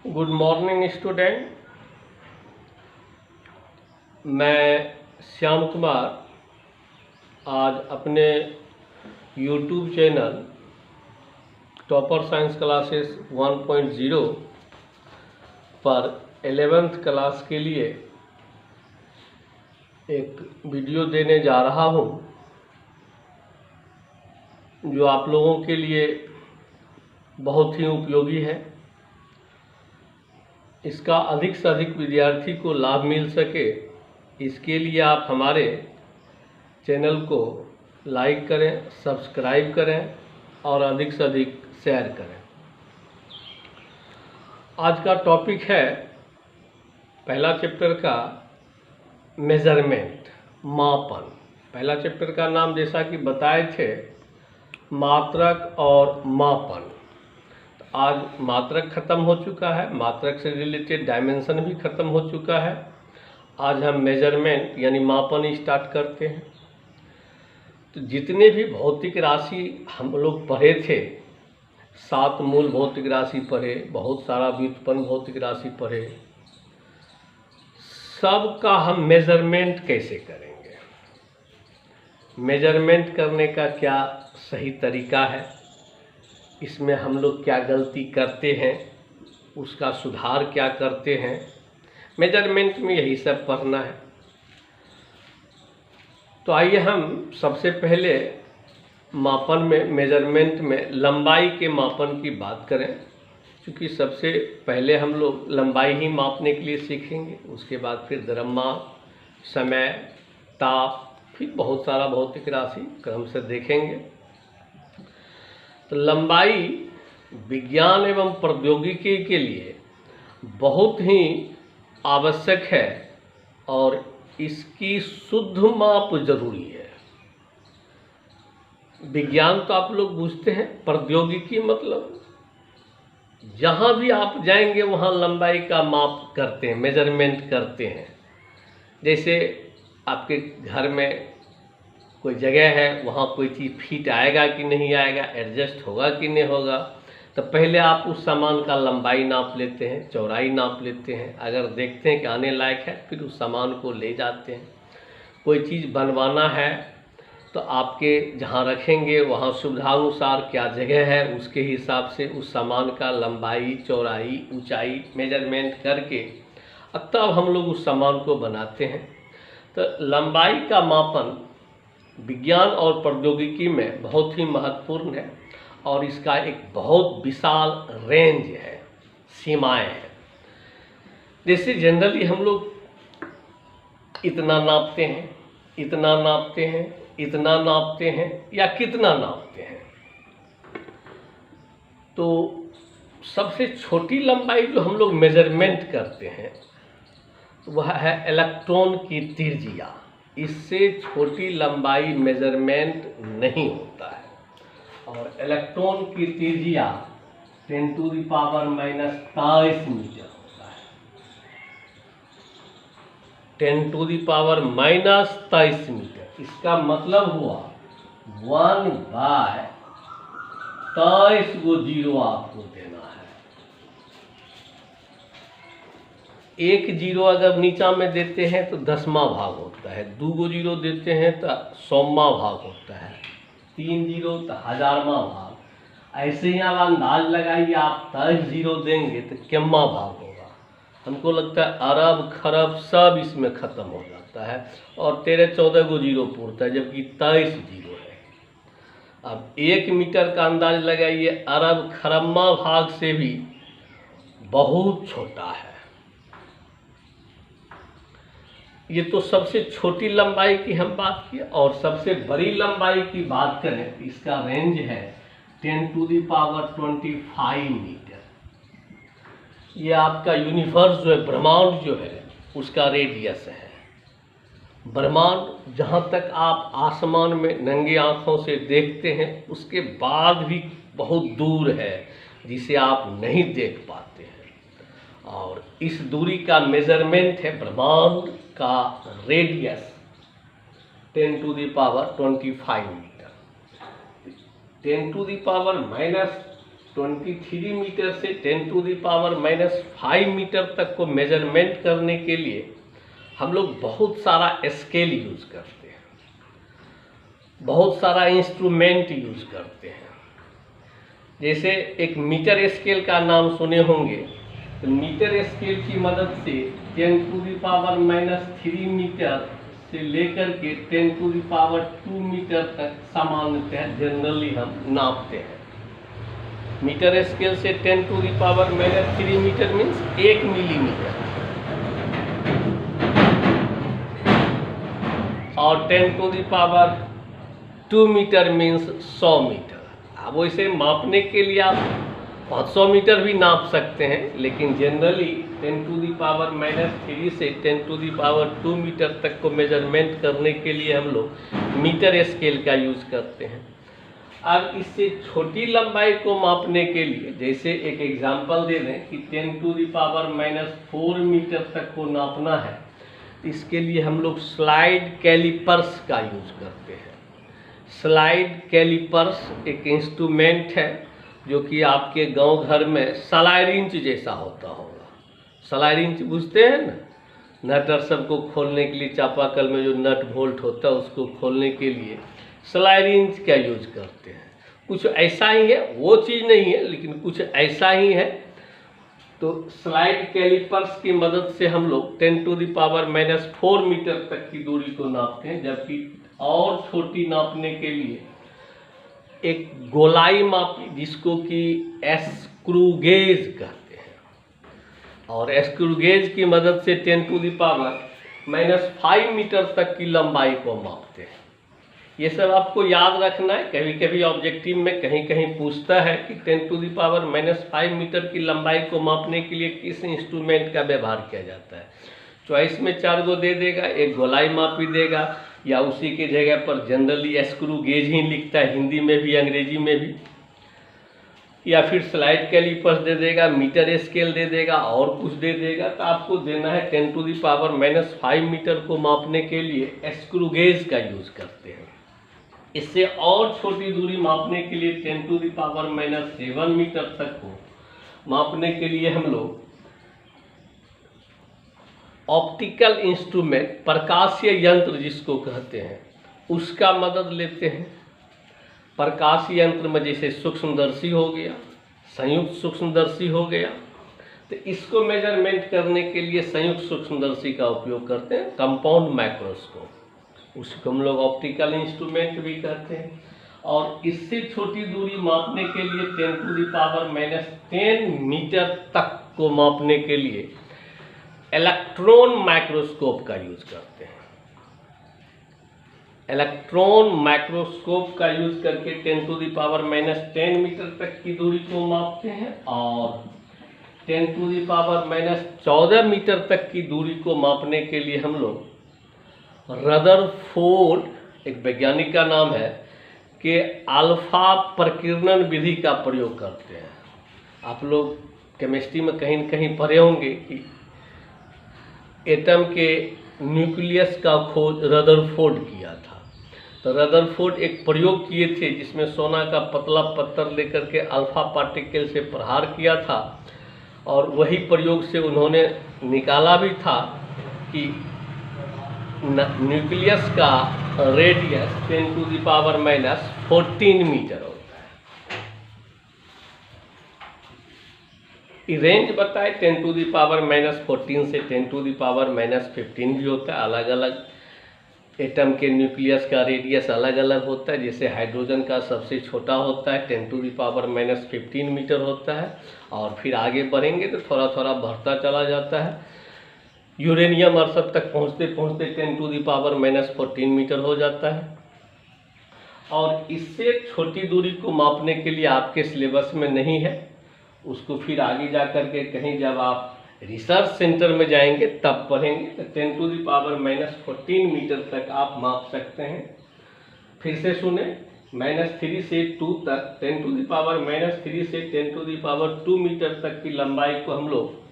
Good morning student. मैं श्याम कुमार आज अपने YouTube channel topper science classes 1.0 पर 11th क्लास के लिए एक वीडियो देने जा रहा हूं, जो आप लोगों के लिए बहुत ही उपयोगी है। इसका अधिक से अधिक विद्यार्थी को लाभ मिल सके, इसके लिए आप हमारे चैनल को लाइक करें, सब्सक्राइब करें और अधिक से अधिक शेयर करें। आज का टॉपिक है पहला चैप्टर का मेजरमेंट, मापन। पहला चैप्टर का नाम जैसा कि बताए थे मात्रक और मापन। आज मात्रक खत्म हो चुका है, मात्रक से रिलेटेड डायमेंशन भी खत्म हो चुका है। आज हम मेजरमेंट यानी मापन स्टार्ट करते हैं। तो जितने भी भौतिक राशि हम लोग पढ़े थे, 7 मूल भौतिक राशि पढ़े, बहुत सारा व्युत्पन्न भौतिक राशि पढ़े, सबका हम मेजरमेंट कैसे करेंगे, मेजरमेंट करने का क्या सही तरीका है, इसमें हम लोग क्या गलती करते हैं, उसका सुधार क्या करते हैं, मेजरमेंट में यही सब पढ़ना है। तो आइए हम सबसे पहले मापन में, मेजरमेंट में लंबाई के मापन की बात करें, क्योंकि सबसे पहले हम लोग लंबाई ही मापने के लिए सीखेंगे। उसके बाद फिर द्रव्यमान, समय, ताप, फिर बहुत सारा भौतिक राशि क्रम से देखेंगे। तो लंबाई विज्ञान एवं प्रौद्योगिकी के लिए बहुत ही आवश्यक है और इसकी शुद्ध माप जरूरी है। विज्ञान तो आप लोग पूछते हैं, प्रौद्योगिकी मतलब जहाँ भी आप जाएंगे वहाँ लंबाई का माप करते हैं, मेजरमेंट करते हैं। जैसे आपके घर में कोई जगह है, वहाँ कोई चीज़ फिट आएगा कि नहीं आएगा, एडजस्ट होगा कि नहीं होगा, तो पहले आप उस सामान का लंबाई नाप लेते हैं, चौड़ाई नाप लेते हैं। अगर देखते हैं कि आने लायक है, फिर उस सामान को ले जाते हैं। कोई चीज़ बनवाना है तो आपके जहाँ रखेंगे वहाँ सुविधानुसार क्या जगह है, उसके हिसाब से उस सामान का लंबाई, चौड़ाई, ऊंचाई मेजरमेंट करके तब हम लोग उस सामान को बनाते हैं। तो लंबाई का मापन विज्ञान और प्रौद्योगिकी में बहुत ही महत्वपूर्ण है और इसका एक बहुत विशाल रेंज है, सीमाएं हैं। जैसे जनरली हम लोग इतना नापते हैं, इतना नापते हैं, इतना नापते हैं या कितना नापते हैं। तो सबसे छोटी लंबाई जो हम लोग मेजरमेंट करते हैं वह है इलेक्ट्रॉन की त्रिज्या। इससे छोटी लंबाई मेजरमेंट नहीं होता है। और इलेक्ट्रॉन की त्रिज्या 10⁻⁻23 मीटर होता है। 10⁻⁻23 मीटर। इसका मतलब हुआ 1/23 गो जीरो आपको देना है। एक जीरो अगर नीचा में देते हैं तो 10वां भाग होता है, 2 गो जीरो देते हैं तो 100वां भाग होता है, 3 जीरो तो 1000वां भाग। ऐसे ही आप अंदाज लगाइए, आप 10 जीरो देंगे तो कितना भाग होगा। हमको लगता है अरब खरब सब इसमें ख़त्म हो जाता है और 13-14 गो जीरो पूरता है, जबकि 23 जीरो है। अब 1 मीटर का अंदाज लगाइए, अरब खरबवां भाग से भी बहुत छोटा है। ये तो सबसे छोटी लंबाई की हम बात की। और सबसे बड़ी लंबाई की बात करें तो इसका रेंज है 10⁻25 मीटर। ये आपका यूनिवर्स जो है, ब्रह्मांड जो है, उसका रेडियस है। ब्रह्मांड जहाँ तक आप आसमान में नंगे आँखों से देखते हैं, उसके बाद भी बहुत दूर है, जिसे आप नहीं देख पाते हैं। और इस दूरी का मेजरमेंट है ब्रह्मांड का रेडियस 10⁻25 मीटर। 10⁻⁻23 23 मीटर से 10⁻⁵ मीटर तक को मेजरमेंट करने के लिए हम लोग बहुत सारा स्केल यूज करते हैं, बहुत सारा इंस्ट्रूमेंट यूज करते हैं। जैसे एक मीटर स्केल का नाम सुने होंगे, तो मीटर स्केल की मदद से 10⁻³ मीटर से लेकर के 10⁻² मीटर तक सामान्यतः जनरली हम नापते हैं। मीटर स्केल से 10⁻³ मीटर मीन्स 1 मिलीमीटर, और 10⁻² मीटर मीन्स 100 मीटर। अब वैसे मापने के लिए आप 500 मीटर भी नाप सकते हैं, लेकिन जनरली 10⁻³ से 10⁻² मीटर तक को मेजरमेंट करने के लिए हम लोग मीटर स्केल का यूज करते हैं। अब इससे छोटी लंबाई को मापने के लिए, जैसे एक एग्जांपल दे दें कि 10⁻⁴ मीटर तक को नापना है, इसके लिए हम लोग स्लाइड कैलिपर्स का यूज करते हैं। स्लाइड कैलिपर्स एक इंस्ट्रूमेंट है जो कि आपके गांव घर में सलाइरिंच जैसा होता होगा। सलाइरिंच बुझते हैं ना, नटर सबको खोलने के लिए, चापाकल में जो नट बोल्ट होता है उसको खोलने के लिए स्लाइरिंच का यूज करते हैं। कुछ ऐसा ही है, वो चीज़ नहीं है लेकिन कुछ ऐसा ही है। तो स्लाइड कैलिपर्स की मदद से हम लोग 10⁻⁴ मीटर तक की दूरी को नापते हैं, जबकि और छोटी नापने के लिए एक गोलाई मापी जिसको कि स्क्रू गेज कहते हैं, और स्क्रू गेज की मदद से 10⁻⁵ मीटर तक की लंबाई को मापते हैं। ये सब आपको याद रखना है। कभी कभी ऑब्जेक्टिव में कहीं कहीं पूछता है कि 10⁻⁵ मीटर की लंबाई को मापने के लिए किस इंस्ट्रूमेंट का व्यवहार किया जाता है। चॉइस में 4 गो दे देगा, एक गोलाई मापी देगा, या उसी के जगह पर जनरली स्क्रू गेज ही लिखता है, हिंदी में भी अंग्रेजी में भी, या फिर स्लाइड कैलिपर्स दे देगा, मीटर स्केल दे देगा, और कुछ दे देगा। तो आपको देना है 10⁻⁵ मीटर को मापने के लिए स्क्रू गेज का यूज करते हैं। इससे और छोटी दूरी मापने के लिए 10⁻⁷ मीटर तक को मापने के लिए हम लोग ऑप्टिकल इंस्ट्रूमेंट, प्रकाशीय यंत्र जिसको कहते हैं, उसका मदद लेते हैं। प्रकाशीय यंत्र में जैसे सूक्ष्मदर्शी हो गया, संयुक्त सूक्ष्मदर्शी हो गया, तो इसको मेजरमेंट करने के लिए संयुक्त सूक्ष्मदर्शी का उपयोग करते हैं, कंपाउंड माइक्रोस्कोप, उसको हम लोग ऑप्टिकल इंस्ट्रूमेंट भी कहते हैं। और इससे छोटी दूरी मापने के लिए 10⁻⁻10 मीटर तक को मापने के लिए इलेक्ट्रॉन माइक्रोस्कोप का यूज करते हैं। इलेक्ट्रॉन माइक्रोस्कोप का यूज करके 10⁻⁻10 मीटर तक की दूरी को मापते हैं, और 10⁻⁻14 मीटर तक की दूरी को मापने के लिए हम लोग रदरफोर्ड, एक वैज्ञानिक का नाम है, कि अल्फा प्रकीर्णन विधि का प्रयोग करते हैं। आप लोग केमिस्ट्री में कहीं न कहीं पढ़े होंगे कि एटम के न्यूक्लियस का खोज रदरफोर्ड किया था। तो रदरफोर्ड एक प्रयोग किए थे जिसमें सोना का पतला पत्थर लेकर के अल्फा पार्टिकल से प्रहार किया था, और वही प्रयोग से उन्होंने निकाला भी था कि न्यूक्लियस का रेडियस 10⁻⁻14 मीटर होता है। ये रेंज बताए 10⁻⁻14 से 10⁻⁻15 भी होता है। अलग अलग एटम के न्यूक्लियस का रेडियस अलग अलग होता है। जैसे हाइड्रोजन का सबसे छोटा होता है 10⁻⁻15 मीटर होता है, और फिर आगे बढ़ेंगे तो थोड़ा थोड़ा बढ़ता चला जाता है। यूरेनियम अरसद तक पहुँचते पहुँचते 10⁻⁻14 मीटर हो जाता है। और इससे छोटी दूरी को मापने के लिए आपके सिलेबस में नहीं है, उसको फिर आगे जा कर के कहीं जब आप रिसर्च सेंटर में जाएंगे तब पढ़ेंगे। तो 10⁻⁻14 मीटर तक आप माप सकते हैं। फिर से सुने, -3 से 2 तक, 10⁻⁻3 से 10⁻² मीटर तक की लंबाई को हम लोग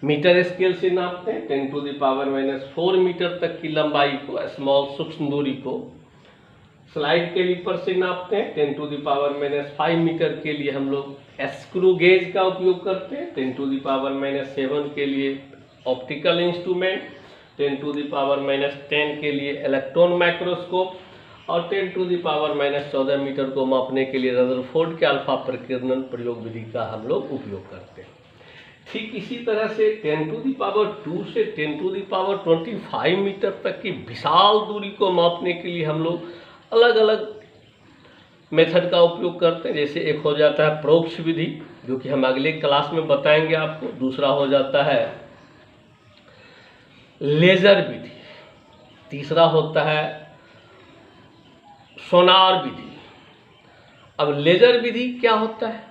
मीटर स्केल से नापते हैं। 10⁻⁴ मीटर तक की लंबाई को, स्मॉल सूक्ष्म दूरी को स्लाइड कैलिपर से नापते हैं 10⁻⁻5 मीटर के लिए हम लोग स्क्रू गेज का उपयोग करते हैं, 10⁻�7 के लिए ऑप्टिकल इंस्ट्रूमेंट, 10⁻10 के लिए इलेक्ट्रॉन माइक्रोस्कोप और 10⁻14 मीटर को मापने के लिए रदरफोर्ड के अल्फा प्रकीर्णन प्रयोग विधि का हम लोग उपयोग करते हैं। ठीक इसी तरह से 10⁻2 से 10⁻25 मीटर तक की विशाल दूरी को मापने के लिए हम लोग अलग अलग मेथड का उपयोग करते हैं। जैसे एक हो जाता है परोक्ष विधि, जो कि हम अगले क्लास में बताएंगे आपको। दूसरा हो जाता है लेजर विधि, तीसरा होता है सोनार विधि। अब लेजर विधि क्या होता है,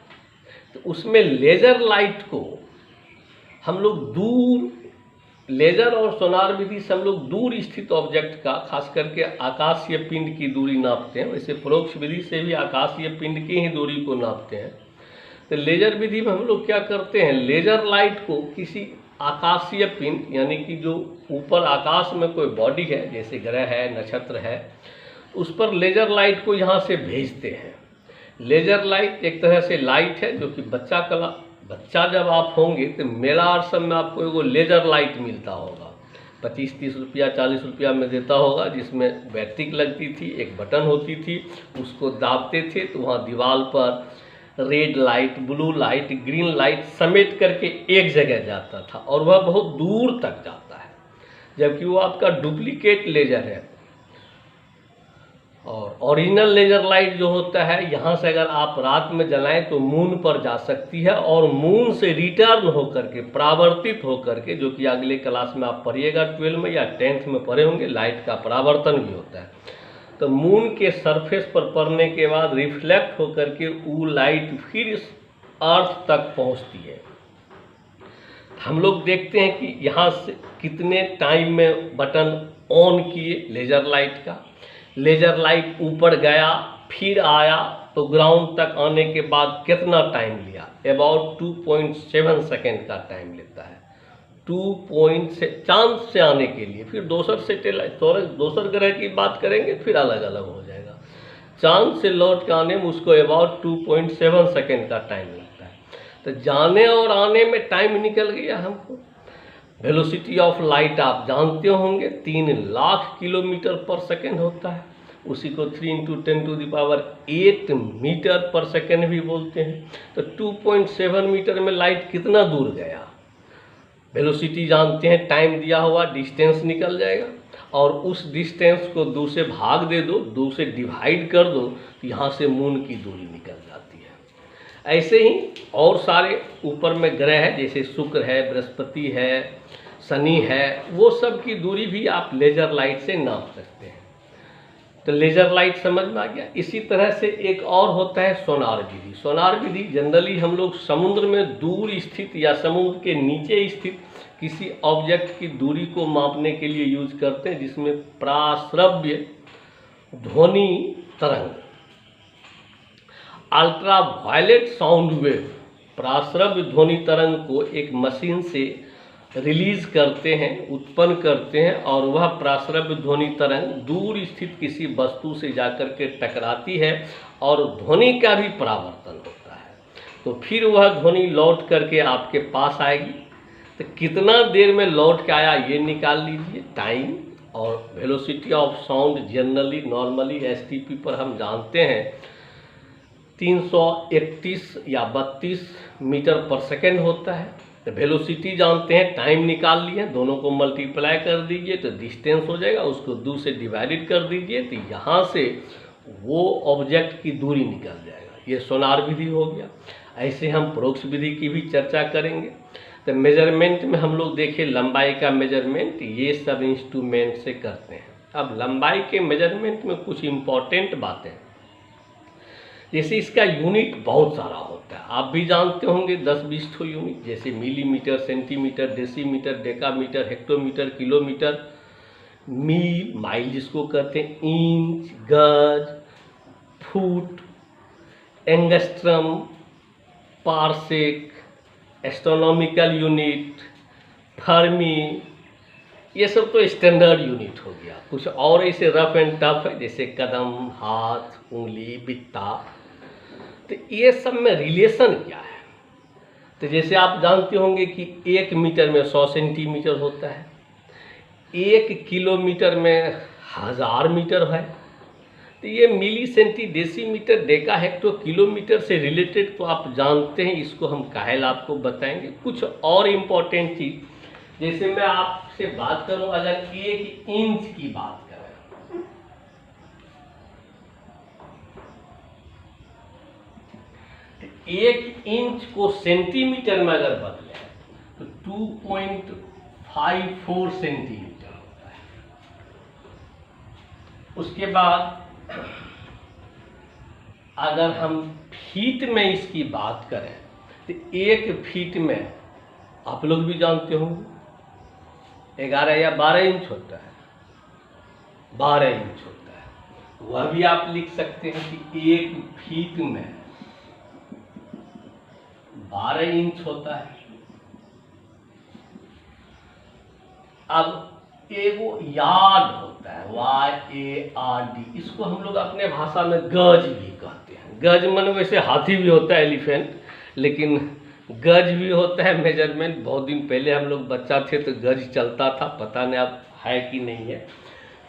तो उसमें लेजर लाइट को हम लोग दूर, लेजर और सोनार विधि से हम लोग दूर स्थित ऑब्जेक्ट का, खास करके आकाशीय पिंड की दूरी नापते हैं। वैसे परोक्ष विधि से भी आकाशीय पिंड की ही दूरी को नापते हैं। तो लेजर विधि में हम लोग क्या करते हैं, लेजर लाइट को किसी आकाशीय पिंड, यानी कि जो ऊपर आकाश में कोई बॉडी है, जैसे ग्रह है, नक्षत्र है, उस पर लेजर लाइट को यहाँ से भेजते हैं। लेजर लाइट एक तरह से लाइट है जो कि बच्चा जब आप होंगे तो मेला और सब में आपको एगो लेजर लाइट मिलता होगा, 25-30 रुपया 40 रुपया में देता होगा, जिसमें बैटरी लगती थी, एक बटन होती थी, उसको दाबते थे तो वहाँ दीवार पर red light, blue light, green light समेट करके एक जगह जाता था और वह बहुत दूर तक जाता है, जबकि वो आपका डुप्लीकेट लेजर है। और ओरिजिनल लेजर लाइट जो होता है, यहाँ से अगर आप रात में जलाएं तो मून पर जा सकती है और मून से रिटर्न होकर के, परावर्तित होकर के, जो कि अगले क्लास में आप पढ़िएगा 12 में या 10th में पढ़े होंगे, लाइट का परावर्तन भी होता है। तो मून के सरफेस पर पड़ने के बाद रिफ्लेक्ट होकर के वो लाइट फिर इस अर्थ तक पहुँचती है। हम लोग देखते हैं कि यहाँ से कितने टाइम में बटन ऑन किए लेजर लाइट का, लेजर लाइट ऊपर गया फिर आया तो ग्राउंड तक आने के बाद कितना टाइम लिया, अबाउट 2.7 सेकेंड का टाइम लेता है। 2 से चांद से आने के लिए, फिर दोसर सेटेलाइट, दोसर ग्रह की बात करेंगे फिर अलग अलग हो जाएगा। चांद से लौट के आने में उसको अबाउट 2.7 सेकेंड का टाइम लगता है। तो जाने और आने में टाइम निकल गया हमको। वेलोसिटी ऑफ लाइट आप जानते होंगे 3 लाख किलोमीटर पर सेकेंड होता है, उसी को 3 × 10⁸ मीटर पर सेकेंड भी बोलते हैं। तो 2.7 मीटर में लाइट कितना दूर गया, वेलोसिटी जानते हैं, टाइम दिया हुआ, डिस्टेंस निकल जाएगा और उस डिस्टेंस को 2 से भाग दे दो, 2 से डिवाइड कर दो, तो यहाँ से मून की दूरी निकल जाती है। ऐसे ही और सारे ऊपर में ग्रह है, जैसे शुक्र है, बृहस्पति है, शनि है, वो सब की दूरी भी आप लेजर लाइट से नाप सकते हैं। तो लेजर लाइट समझ में आ गया। इसी तरह से एक और होता है सोनार विधि। सोनार विधि जनरली हम लोग समुद्र में दूर स्थित या समुद्र के नीचे स्थित किसी ऑब्जेक्ट की दूरी को मापने के लिए यूज करते हैं, जिसमें प्राश्रव्य ध्वनि तरंग, अल्ट्रा वायलेट साउंड वेव, प्राश्रव्य ध्वनि तरंग को एक मशीन से रिलीज करते हैं, उत्पन्न करते हैं और वह प्राश्रव्य ध्वनि तरंग दूर स्थित किसी वस्तु से जाकर के टकराती है और ध्वनि का भी परावर्तन होता है। तो फिर वह ध्वनि लौट करके आपके पास आएगी। तो कितना देर में लौट के आया ये निकाल लीजिए, टाइम। और velocity of sound generally normally STP पर हम जानते हैं 331 या 32 मीटर पर सेकेंड होता है। तो वेलोसिटी जानते हैं, टाइम निकाल लिए, दोनों को मल्टीप्लाई कर दीजिए तो डिस्टेंस हो जाएगा, उसको 2 से डिवाइडेड कर दीजिए तो यहाँ से वो ऑब्जेक्ट की दूरी निकल जाएगा। ये सोनार विधि हो गया। ऐसे हम परोक्ष विधि की भी चर्चा करेंगे। तो मेजरमेंट में हम लोग देखें लंबाई का मेजरमेंट ये सब इंस्ट्रूमेंट से करते हैं। अब लंबाई के मेजरमेंट में कुछ इम्पॉर्टेंट बातें, जैसे इसका यूनिट बहुत सारा होता है, आप भी जानते होंगे 10-20 ठो यूनिट, जैसे millimetre, centimetre, decimetre, decametre, hectometre, kilometre, मील, माइल जिसको कहते हैं, इंच, गज, foot, angstrom, parsec, astronomical unit, fermi, ये सब तो स्टैंडर्ड यूनिट हो गया। कुछ और ऐसे रफ एंड टफ है, जैसे कदम, हाथ, उंगली, बित्ता। तो ये सब में रिलेशन क्या है? तो जैसे आप जानते होंगे कि 1 मीटर में 100 सेंटीमीटर होता है, 1 किलोमीटर में 1000 मीटर है। तो ये milli centi decimetre deca hecto kilometre से रिलेटेड तो आप जानते हैं, इसको हम काहेल आपको बताएंगे। कुछ और इम्पोर्टेंट चीज़, जैसे मैं आपसे बात करूं, अगर 1 इंच की बात करें, तो 1 इंच को सेंटीमीटर में अगर बदलें तो 2.54 सेंटीमीटर होता है। उसके बाद अगर हम फीट में इसकी बात करें तो 1 फीट में आप लोग भी जानते होंगे 11 या 12 इंच होता है, 12 इंच होता है। वह भी आप लिख सकते हैं कि 1 फीट में 12 इंच होता है। अब एगो यार्ड होता है, YARD, इसको हम लोग अपने भाषा में गज भी कहते हैं। गज मन वैसे हाथी भी होता है, एलिफेंट, लेकिन गज भी होता है मेजरमेंट। बहुत दिन पहले हम लोग बच्चा थे तो गज चलता था, पता नहीं अब है कि नहीं है।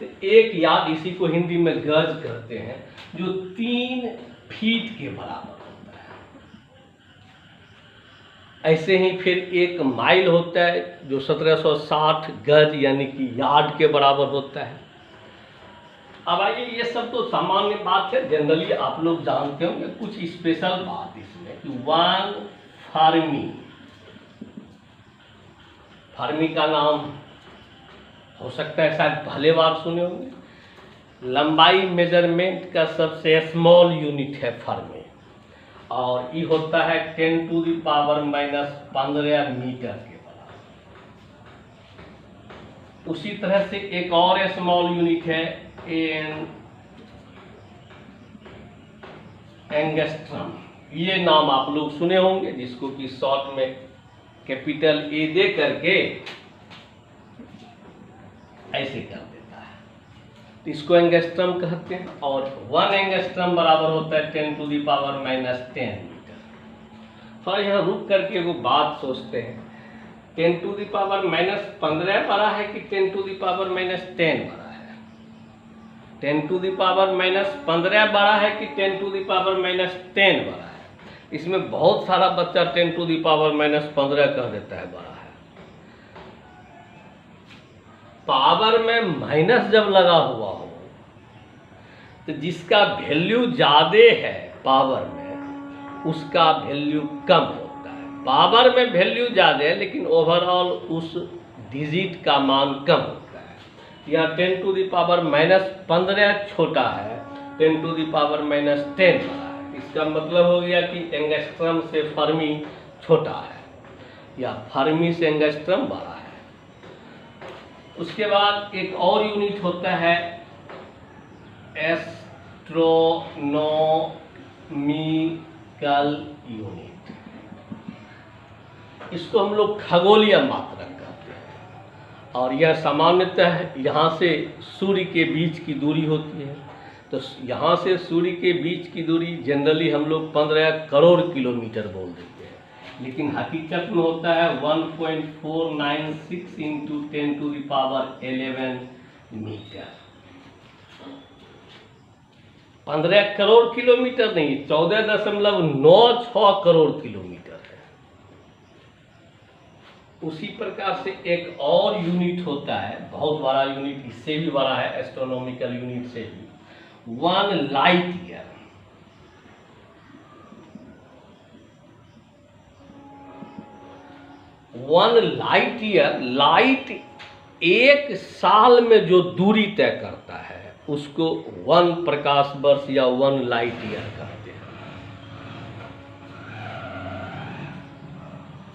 तो 1 यार्ड, इसी को हिंदी में गज कहते हैं, जो 3 फीट के बराबर होता है। ऐसे ही फिर 1 माइल होता है, जो 1760 गज यानी कि यार्ड के बराबर होता है। अब आइए, ये सब तो सामान्य बात है, जनरली आप लोग जानते होंगे। कुछ स्पेशल बात इसमें कि 1 फर्मी, फर्मी का नाम हो सकता है शायद पहले बार सुने होंगे। लंबाई मेजरमेंट का सबसे स्मॉल यूनिट है फर्मी, और ये होता है 10⁻⁻15 मीटर के बराबर। उसी तरह से एक और स्मॉल यूनिट है एंगस्ट्रम। ये नाम आप लोग सुने होंगे, जिसको कि शॉर्ट में कैपिटल ए दे करके ऐसे कर देता है, तो इसको एंगस्ट्रम कहते हैं। और 1 एंगस्ट्रम बराबर होता है 10⁻⁻10 मीटर। थोड़ा यहाँ रुक करके वो बात सोचते हैं, 10⁻⁻15 बड़ा है कि 10⁻10 बड़ा है? 10⁻15 बड़ा है कि 10⁻10 बड़ा है? इसमें बहुत सारा बच्चा 10⁻15 कह देता है बड़ा है। पावर में माइनस जब लगा हुआ हो तो जिसका वैल्यू ज़्यादा है पावर में, उसका वैल्यू कम होता है। पावर में वैल्यू ज़्यादा है लेकिन ओवरऑल उस डिजिट का मान कम होता है। यहाँ 10⁻15 छोटा है, 10⁻10 बड़ा है। इसका मतलब हो गया कि एंगस्ट्रम से फर्मी छोटा है, या फर्मी से एंगस्ट्रम बड़ा है। उसके बाद एक और यूनिट होता है एस्ट्रोनॉमिकल यूनिट। इसको हम लोग खगोलीय मात्रक कहते हैं, और यह सामान्यतः यहाँ से सूर्य के बीच की दूरी होती है। तो यहाँ से सूर्य के बीच की दूरी जनरली हम लोग 15 करोड़ किलोमीटर बोल देते हैं, लेकिन हकीकत में होता है 1.496 × 10⁻11 मीटर। 15 करोड़ किलोमीटर नहीं, 14.96 करोड़ किलोमीटर है। उसी प्रकार से एक और यूनिट होता है, बहुत बड़ा यूनिट, इससे भी बड़ा है एस्ट्रोनॉमिकल यूनिट से भी, 1 लाइट ईयर। लाइट 1 साल में जो दूरी तय करता है उसको 1 प्रकाश वर्ष या 1 लाइट ईयर कहते हैं।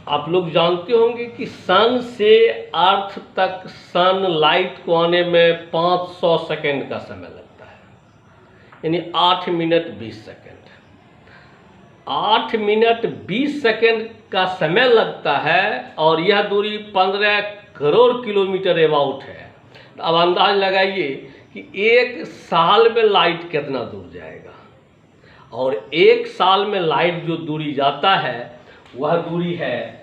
आप लोग जानते होंगे कि सन से अर्थ तक सनलाइट को आने में 500 सेकेंड का समय लगता है, यानी 8 मिनट 20 सेकेंड। 8 मिनट 20 सेकेंड का समय लगता है, और यह दूरी 15 करोड़ किलोमीटर अबाउट है। तो अब अंदाज लगाइए कि 1 साल में लाइट कितना दूर जाएगा, और 1 साल में लाइट जो दूरी जाता है वह दूरी है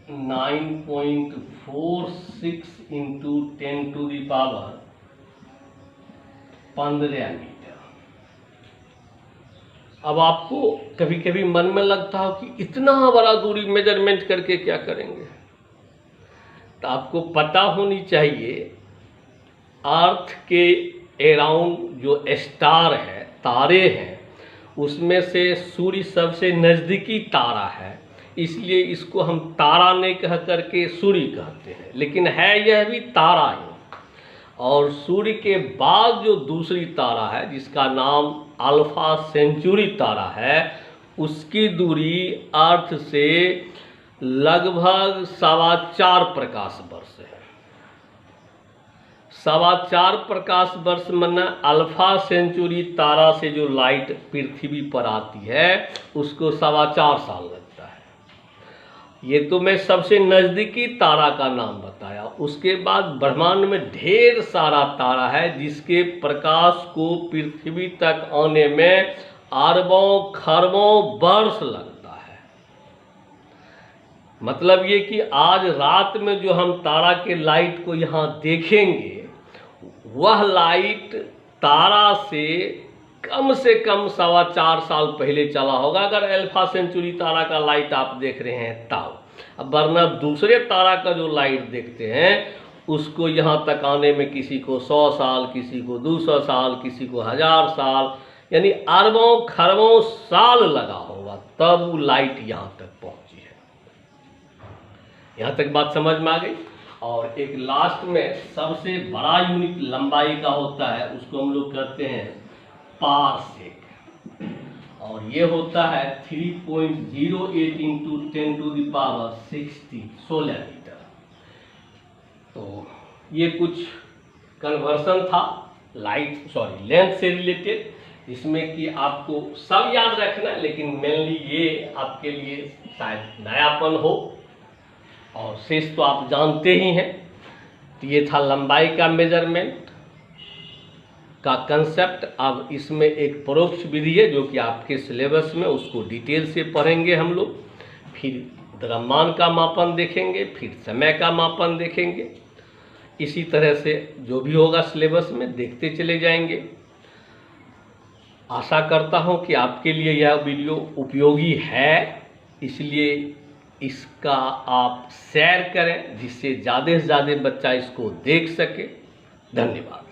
9.46 इंटू 10⁻15 मीटर। अब आपको कभी कभी मन में लगता हो कि इतना बड़ा दूरी मेजरमेंट करके क्या करेंगे, तो आपको पता होनी चाहिए अर्थ के अराउंड जो स्टार है, तारे हैं, उसमें से सूर्य सबसे नज़दीकी तारा है, इसलिए इसको हम तारा नहीं कह करके सूर्य कहते हैं, लेकिन है यह भी तारा ही। और सूर्य के बाद जो दूसरी तारा है जिसका नाम अल्फा सेंचुरी तारा है, उसकी दूरी अर्थ से लगभग 4.25 प्रकाश वर्ष है। 4.25 प्रकाश वर्ष माने अल्फा सेंचुरी तारा से जो लाइट पृथ्वी पर आती है उसको 4.25 साल लगता है। ये तो मैं सबसे नज़दीकी तारा का नाम बताया। उसके बाद ब्रह्मांड में ढेर सारा तारा है जिसके प्रकाश को पृथ्वी तक आने में अरबों खरबों वर्ष लगता है। मतलब ये कि आज रात में जो हम तारा के लाइट को यहाँ देखेंगे, वह लाइट तारा से कम 4.25 साल पहले चला होगा, अगर अल्फा सेंचुरी तारा का लाइट आप देख रहे हैं तब। अब वरना दूसरे तारा का जो लाइट देखते हैं उसको यहाँ तक आने में किसी को 100 साल, किसी को 200 साल, किसी को 1000 साल, यानी अरबों खरबों साल लगा होगा तब वो लाइट यहाँ तक पहुँची है। यहाँ तक बात समझ में आ गई। और एक लास्ट में सबसे बड़ा यूनिट लंबाई का होता है, उसको हम लोग कहते हैं पारसेक, और ये होता है 3.08 इंटू 10⁻60 16 मीटर। तो ये कुछ कन्वर्सन था लेंथ से रिलेटेड, इसमें कि आपको सब याद रखना, लेकिन मेनली ये आपके लिए शायद नयापन हो, और शेष तो आप जानते ही हैं। तो ये था लंबाई का मेजरमेंट का कंसेप्ट। अब इसमें एक परोक्ष विधि है जो कि आपके सिलेबस में, उसको डिटेल से पढ़ेंगे हम लोग। फिर द्रव्यमान का मापन देखेंगे, फिर समय का मापन देखेंगे। इसी तरह से जो भी होगा सिलेबस में देखते चले जाएंगे। आशा करता हूं कि आपके लिए यह वीडियो उपयोगी है, इसलिए इसका आप शेयर करें जिससे ज़्यादा से ज़्यादा बच्चा इसको देख सके। धन्यवाद।